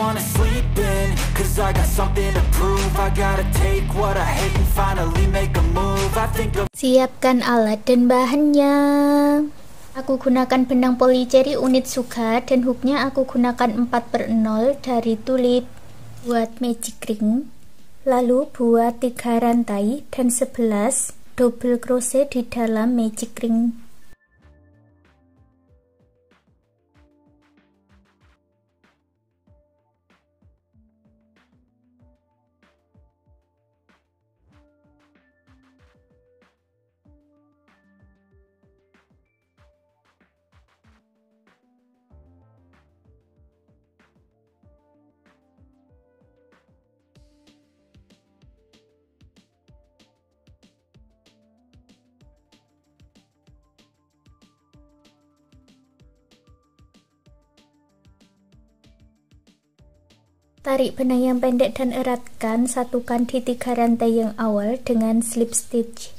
wanna sleep in, cause I got something to prove. I gotta take what I hate and finally make a move. I think of... Siapkan alat dan bahannya. Aku gunakan benang polycherry unit Suga dan hooknya aku gunakan 4/0 dari Tulip. Buat magic ring, lalu buat 3 rantai dan 11 double crochet di dalam magic ring. Tarik benang yang pendek dan eratkan, satukan di 3 rantai yang awal dengan slip stitch.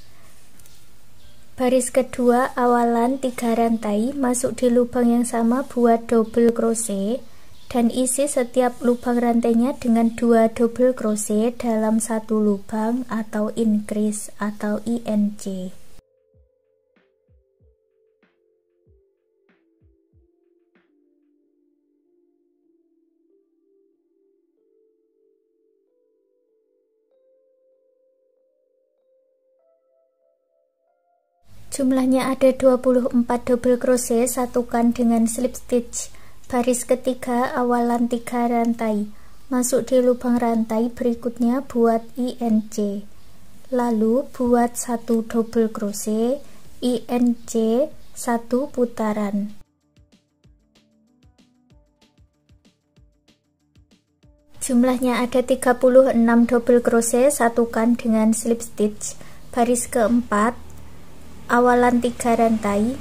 Baris kedua awalan 3 rantai, masuk di lubang yang sama buat double crochet dan isi setiap lubang rantainya dengan 2 double crochet dalam satu lubang atau increase atau INC. Jumlahnya ada 24 double crochet, satukan dengan slip stitch. Baris ketiga awalan 3 rantai, masuk di lubang rantai berikutnya buat INC, lalu buat 1 double crochet, INC 1 putaran. Jumlahnya ada 36 double crochet, satukan dengan slip stitch. Baris keempat awalan 3 rantai,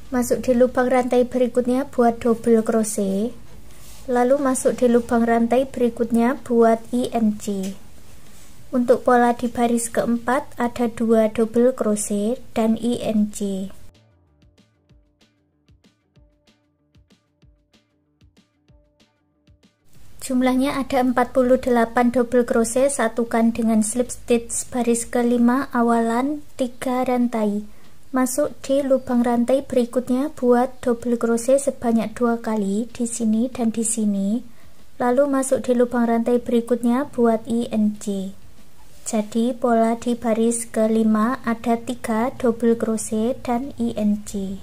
masuk di lubang rantai berikutnya buat double crochet, lalu masuk di lubang rantai berikutnya buat INC. Untuk pola di baris keempat ada 2 double crochet dan INC. Jumlahnya ada 48 double crochet, satukan dengan slip stitch. Baris kelima awalan 3 rantai, masuk di lubang rantai berikutnya buat double crochet sebanyak 2 kali di sini dan di sini, lalu masuk di lubang rantai berikutnya buat INC. Jadi pola di baris kelima ada 3 double crochet dan INC.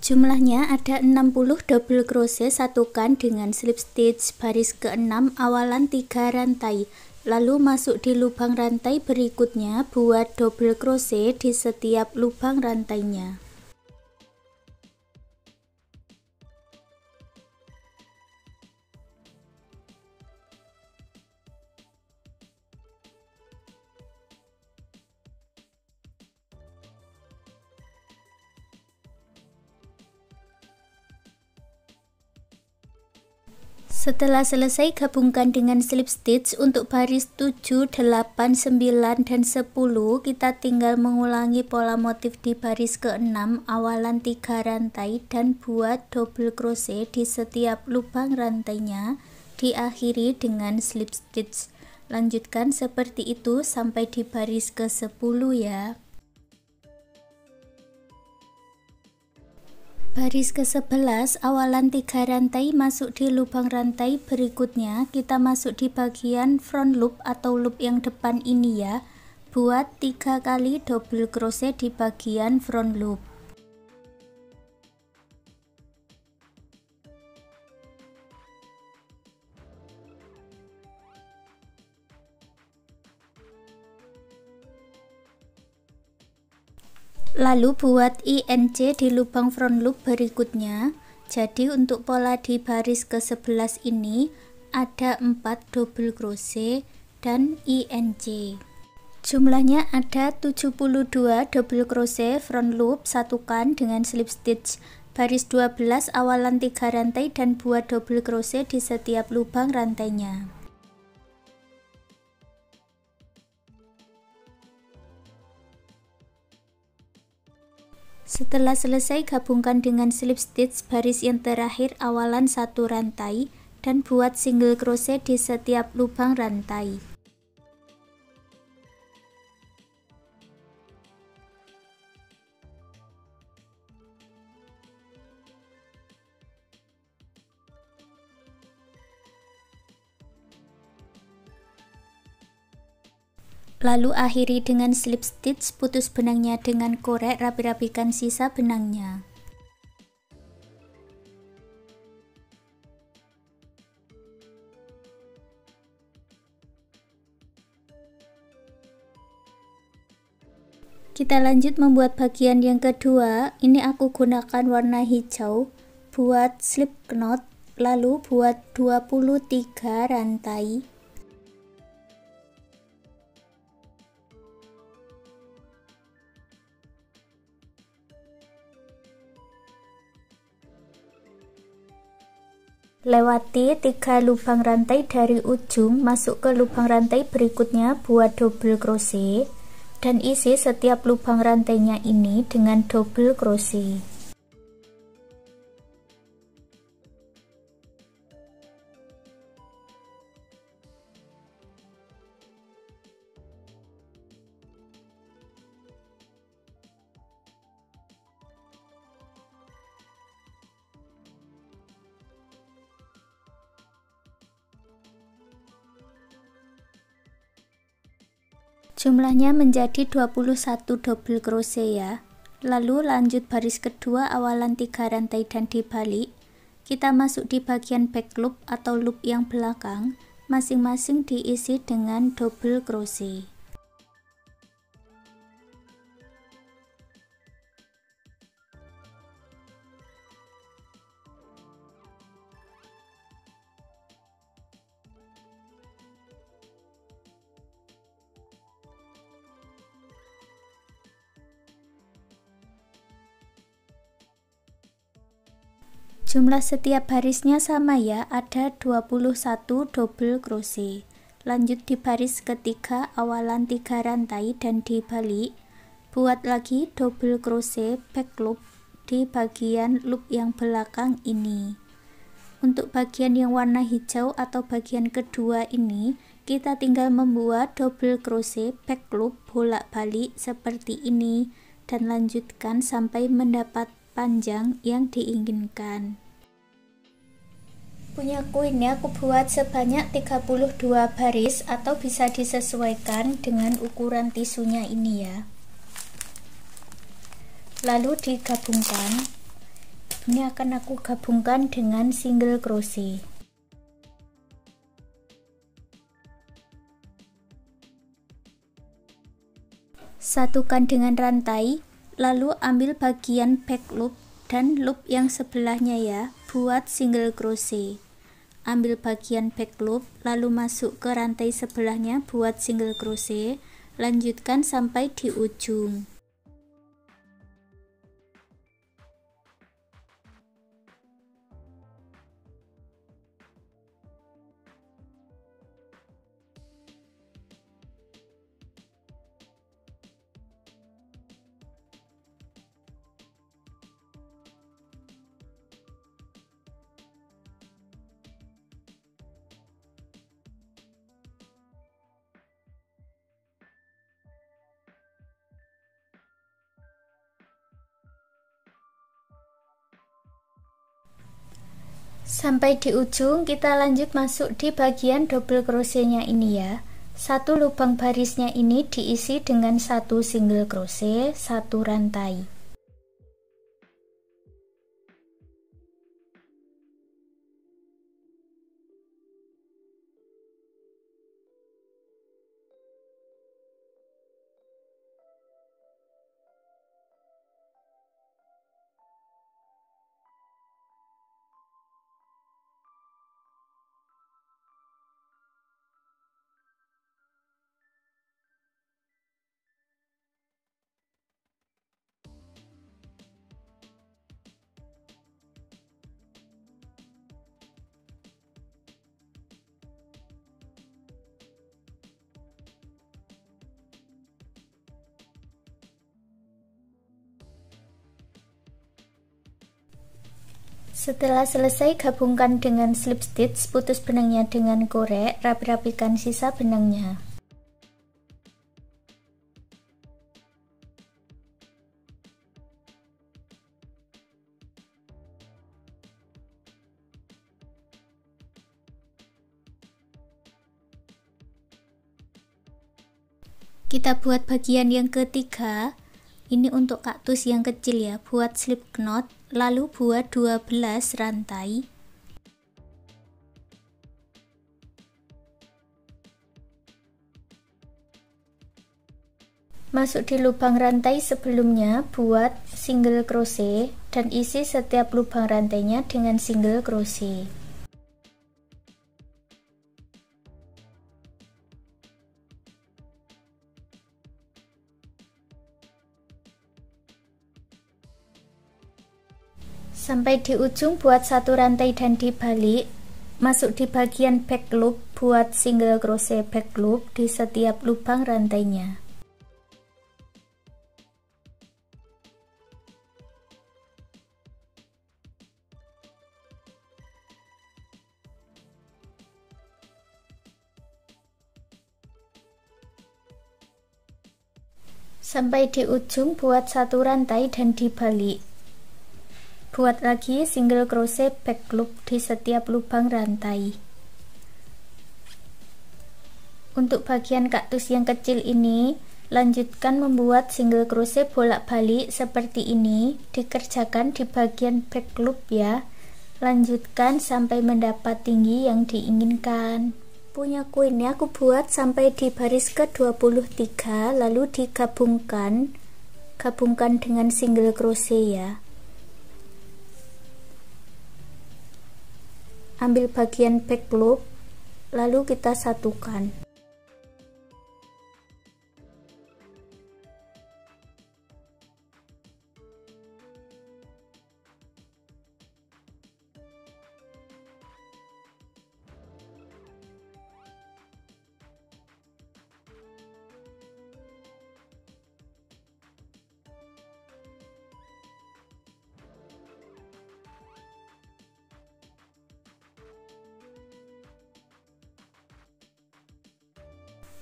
Jumlahnya ada 60 double crochet, satukan dengan slip stitch. Baris ke-6 awalan 3 rantai, lalu masuk di lubang rantai berikutnya buat double crochet di setiap lubang rantainya. Setelah selesai, gabungkan dengan slip stitch. Untuk baris 7, 8, 9, dan 10 kita tinggal mengulangi pola motif di baris ke-6 awalan 3 rantai dan buat double crochet di setiap lubang rantainya, diakhiri dengan slip stitch. Lanjutkan seperti itu sampai di baris ke-10 ya. Baris ke-11 awalan 3 rantai, masuk di lubang rantai berikutnya, kita masuk di bagian front loop atau loop yang depan ini ya. Buat 3 kali double crochet di bagian front loop. Lalu buat INC di lubang front loop berikutnya. Jadi untuk pola di baris ke-11 ini ada 4 double crochet dan INC. Jumlahnya ada 72 double crochet front loop, satukan dengan slip stitch. baris 12 awalan 3 rantai dan buat double crochet di setiap lubang rantainya. Setelah selesai, gabungkan dengan slip stitch baris yang terakhir awalan 1 rantai dan buat single crochet di setiap lubang rantai. Lalu akhiri dengan slip stitch, putus benangnya dengan korek, rapi-rapikan sisa benangnya. Kita lanjut membuat bagian yang kedua. Ini aku gunakan warna hijau. Buat slip knot, lalu buat 23 rantai. Lewati 3 lubang rantai dari ujung, masuk ke lubang rantai berikutnya, buat double crochet dan isi setiap lubang rantainya ini dengan double crochet. Jumlahnya menjadi 21 double crochet ya. Lalu lanjut baris kedua awalan 3 rantai dan dibalik. Kita masuk di bagian back loop atau loop yang belakang, masing-masing diisi dengan double crochet. Jumlah setiap barisnya sama ya, ada 21 double crochet. Lanjut di baris ketiga awalan 3 rantai dan dibalik. Buat lagi double crochet back loop di bagian loop yang belakang ini. Untuk bagian yang warna hijau atau bagian kedua ini, kita tinggal membuat double crochet back loop bolak-balik seperti ini dan lanjutkan sampai mendapat panjang yang diinginkan. Punyaku ini aku buat sebanyak 32 baris atau bisa disesuaikan dengan ukuran tisunya ini ya. Lalu digabungkan. Ini akan aku gabungkan dengan single crochet. Satukan dengan rantai, lalu ambil bagian back loop dan loop yang sebelahnya ya, buat single crochet. Ambil bagian back loop, lalu masuk ke rantai sebelahnya, buat single crochet, lanjutkan sampai di ujung. Sampai di ujung, kita lanjut masuk di bagian double crochetnya ini ya. Satu lubang barisnya ini diisi dengan satu single crochet, satu rantai. Setelah selesai, gabungkan dengan slip stitch, putus benangnya dengan korek, rapi-rapikan sisa benangnya. Kita buat bagian yang ketiga. Ini untuk kaktus yang kecil ya. Buat slip knot, lalu buat 12 rantai. Masuk di lubang rantai sebelumnya, buat single crochet dan isi setiap lubang rantainya dengan single crochet. Sampai di ujung buat satu rantai dan dibalik. Masuk di bagian back loop, buat single crochet back loop di setiap lubang rantainya. Sampai di ujung buat satu rantai dan dibalik. Buat lagi single crochet back loop di setiap lubang rantai. Untuk bagian kaktus yang kecil ini, lanjutkan membuat single crochet bolak-balik seperti ini, dikerjakan di bagian back loop ya. Lanjutkan sampai mendapat tinggi yang diinginkan. Punyaku ini aku buat sampai di baris ke-23, lalu digabungkan dengan single crochet ya. Ambil bagian back loop, lalu kita satukan.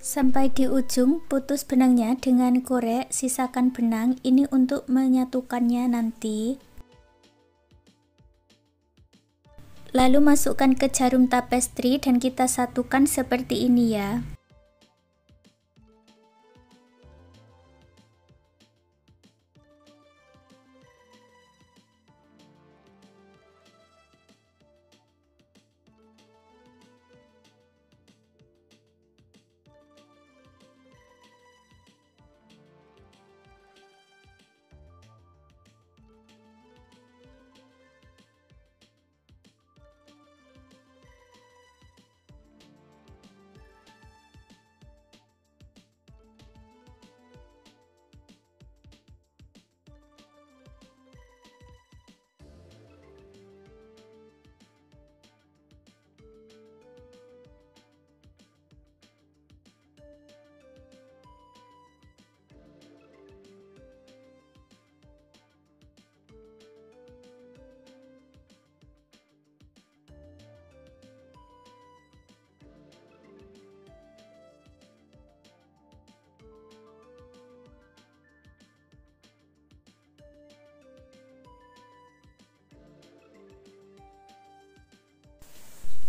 Sampai di ujung, putus benangnya dengan korek, sisakan benang ini untuk menyatukannya nanti. Lalu masukkan ke jarum tapestry dan kita satukan seperti ini ya.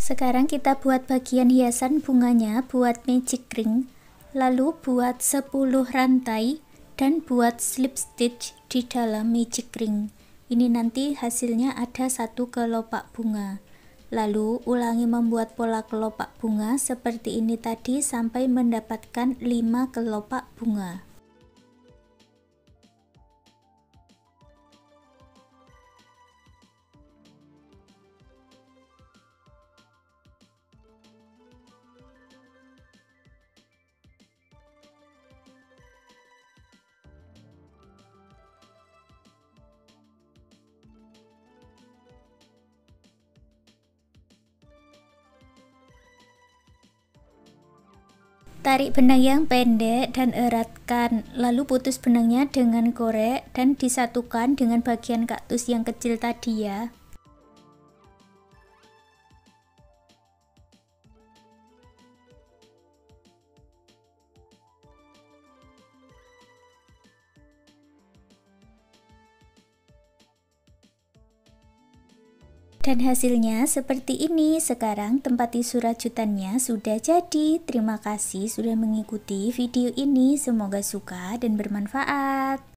Sekarang kita buat bagian hiasan bunganya, buat magic ring, lalu buat 10 rantai dan buat slip stitch di dalam magic ring. Ini nanti hasilnya ada satu kelopak bunga. Lalu ulangi membuat pola kelopak bunga seperti ini tadi sampai mendapatkan 5 kelopak bunga. Tarik benang yang pendek dan eratkan, lalu putus benangnya dengan korek dan disatukan dengan bagian kaktus yang kecil tadi ya. Dan hasilnya seperti ini. Sekarang tempat tisu rajutannya sudah jadi. Terima kasih sudah mengikuti video ini. Semoga suka dan bermanfaat.